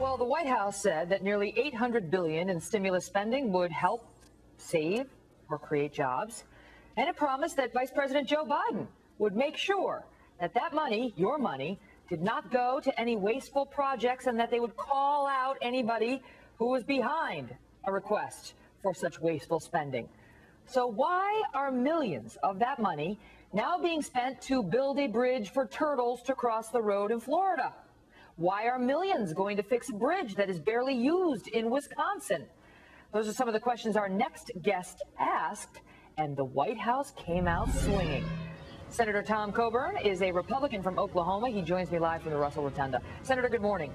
Well, the White House said that nearly $800 billion in stimulus spending would help save or create jobs. And it promised that Vice President Joe Biden would make sure that that money, your money, did not go to any wasteful projects and that they would call out anybody who was behind a request for such wasteful spending. So why are millions of that money now being spent to build a bridge for turtles to cross the road in Florida? Why are millions going to fix a bridge that is barely used in Wisconsin? Those are some of the questions our next guest asked, and the White House came out swinging. Senator Tom Coburn is a Republican from Oklahoma. He joins me live from the Russell Rotunda. Senator, good morning.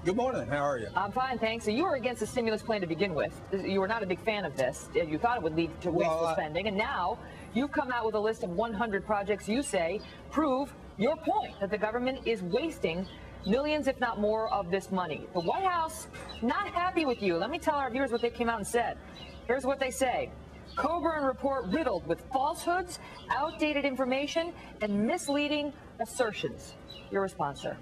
Good morning. How are you? I'm fine, thanks. So you were against the stimulus plan to begin with. You were not a big fan of this. You thought it would lead to wasteful spending. And now you've come out with a list of 100 projects you say prove your point that the government is wasting millions, if not more, of this money. The White House not happy with you. Let me tell our viewers what they came out and said. Here's what they say. Coburn report riddled with falsehoods, outdated information, and misleading assertions. Your response, sir?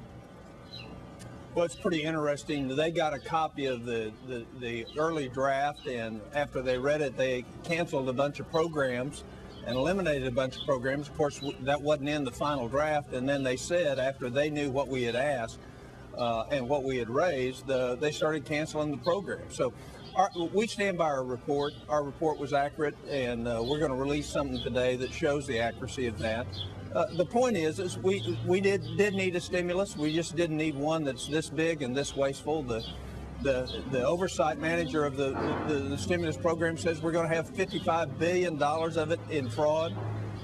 Well, it's pretty interesting. They got a copy of the early draft, and after they read it, they canceled a bunch of programs and eliminated a bunch of programs. Of course, that wasn't in the final draft, and then they said, after they knew what we had asked and what we had raised, they started canceling the program. So we stand by our report. Our report was accurate, and we're going to release something today that shows the accuracy of that. The point is we did need a stimulus. We just didn't need one that's this big and this wasteful. The oversight manager of the stimulus program says we're going to have $55 billion of it in fraud.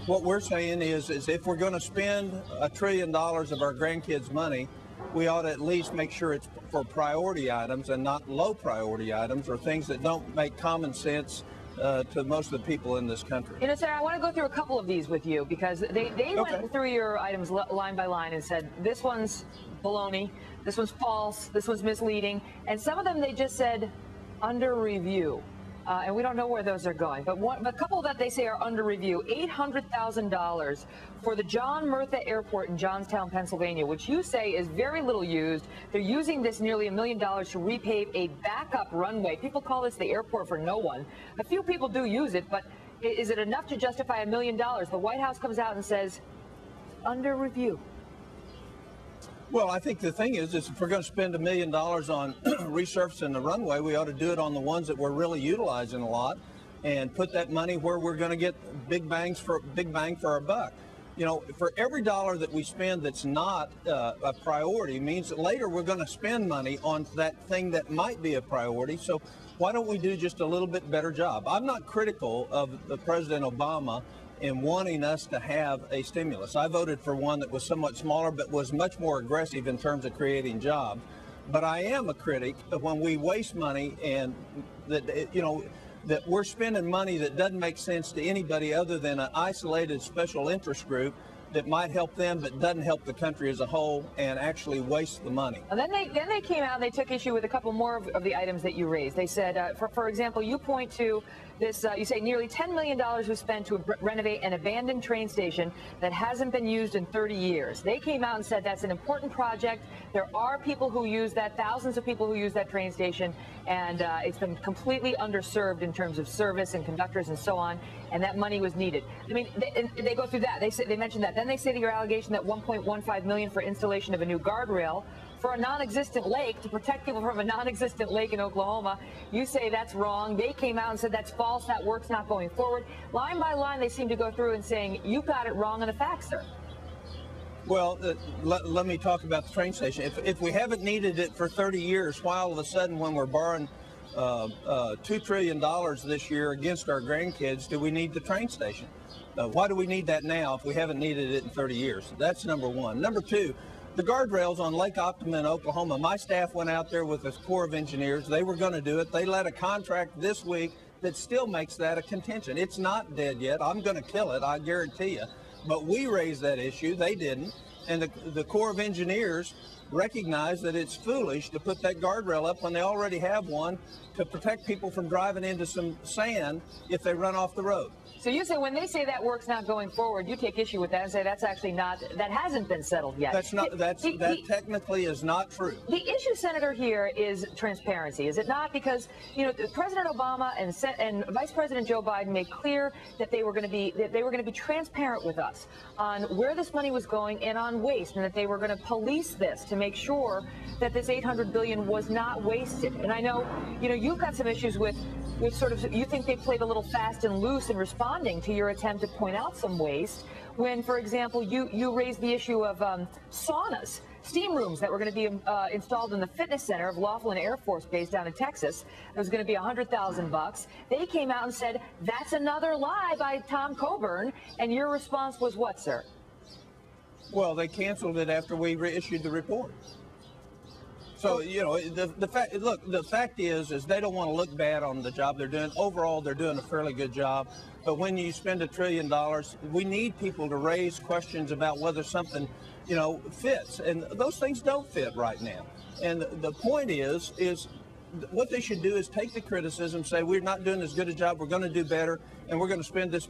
What we're saying is if we're going to spend $1 trillion of our grandkids' money, we ought to at least make sure it's for priority items and not low priority items or things that don't make common sense to most of the people in this country. You know, Senator, I want to go through a couple of these with you because they went through your items line by line and said, this one's baloney, this one's false, this one's misleading, and some of them they just said under review. And we don't know where those are going. But a couple that they say are under review, $800,000 for the John Murtha Airport in Johnstown, Pennsylvania, which you say is very little used. They're using this nearly $1 million to repave a backup runway. People call this the airport for no one. A few people do use it, but is it enough to justify $1 million? The White House comes out and says, under review. Well, I think the thing is if we're going to spend $1 million on resurfacing the runway, we ought to do it on the ones that we're really utilizing a lot and put that money where we're going to get big bang for our buck. You know, for every dollar that we spend that's not a priority means that later we're going to spend money on that thing that might be a priority. So why don't we do just a little bit better job? I'm not critical of President Obama in wanting us to have a stimulus. I voted for one that was somewhat smaller but was much more aggressive in terms of creating jobs. But I am a critic of when we waste money and that we're spending money that doesn't make sense to anybody other than an isolated special interest group that might help them but doesn't help the country as a whole and actually waste the money. And then they came out and they took issue with a couple more of the items that you raised. They said, for example, you point to this, you say nearly $10 million was spent to renovate an abandoned train station that hasn't been used in 30 years. They came out and said that's an important project. There are people who use that, thousands of people who use that train station, and it's been completely underserved in terms of service and conductors and so on, and that money was needed. I mean, they go through that. They mentioned that. Then they say to your allegation that $1.15 million for installation of a new guardrail for a non-existent lake to protect people from a non-existent lake in Oklahoma. You say that's wrong. They came out and said that's false. That work's not going forward. Line by line, they seem to go through and saying you got it wrong on the facts, sir. Well, let me talk about the train station. If we haven't needed it for 30 years, why all of a sudden when we're borrowing $2 trillion this year against our grandkids, do we need the train station? Why do we need that now if we haven't needed it in 30 years? That's number one. Number two, the guardrails on Lake Optima in Oklahoma, my staff went out there with this Corps of Engineers. They were going to do it. They let a contract this week that still makes that a contention. It's not dead yet. I'm going to kill it, I guarantee you. But we raised that issue. They didn't. And the Corps of Engineers recognize that it's foolish to put that guardrail up when they already have one to protect people from driving into some sand if they run off the road. So you say when they say that work's not going forward, you take issue with that and say that's actually not, that hasn't been settled yet. That's not, that technically is not true. The issue, Senator, here is transparency, is it not? Because, you know, President Obama and Vice President Joe Biden made clear that they were going to be transparent with us on where this money was going and on waste, and that they were going to police this to make sure that this $800 billion was not wasted. And I know, you know, you've got some issues with sort of, you think they played a little fast and loose in responding to your attempt to point out some waste when, for example, you raised the issue of saunas, steam rooms that were going to be installed in the fitness center of Laughlin Air Force Base down in Texas. It was going to be $100,000. They came out and said, that's another lie by Tom Coburn. And your response was what, sir? Well, they canceled it after we reissued the report. So, you know, the fact is they don't want to look bad on the job they're doing. Overall, they're doing a fairly good job. But when you spend $1 trillion, we need people to raise questions about whether something, you know, fits. And those things don't fit right now. And the point is what they should do is take the criticism, say we're not doing as good a job, we're going to do better, and we're going to spend this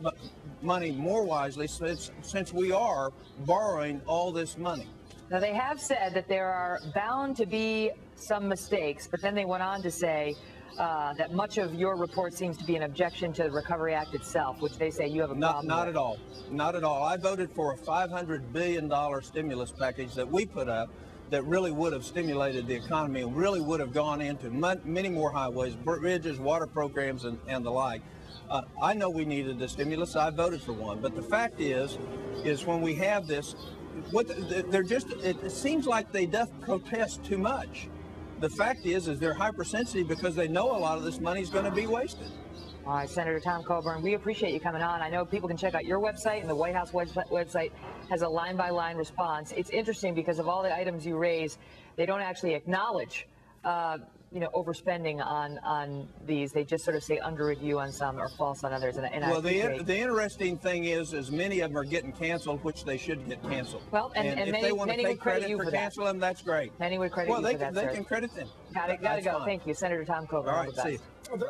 money more wisely since we are borrowing all this money. Now, they have said that there are bound to be some mistakes, but then they went on to say that much of your report seems to be an objection to the Recovery Act itself, which they say you have a problem with. Not at all. Not at all. I voted for a $500 billion stimulus package that we put up that really would have stimulated the economy and really would have gone into many more highways, bridges, water programs, and the like. I know we needed a stimulus. I voted for one. But the fact is when we have this, it seems like they doth protest too much. The fact is they're hypersensitive because they know a lot of this money is going to be wasted. All right, Senator Tom Coburn, we appreciate you coming on. I know people can check out your website, and the White House website has a line-by-line response. It's interesting because of all the items you raise, they don't actually acknowledge you know, overspending on these. They just sort of say under review on some or false on others. Well, the interesting thing is many of them are getting canceled, which they should get canceled. Well, and if many, they want to take credit for canceling them, that's great. Many would credit you for that, Well, sir. they can credit them. Got to go. Thank you, Senator Tom Coburn. All right, see you.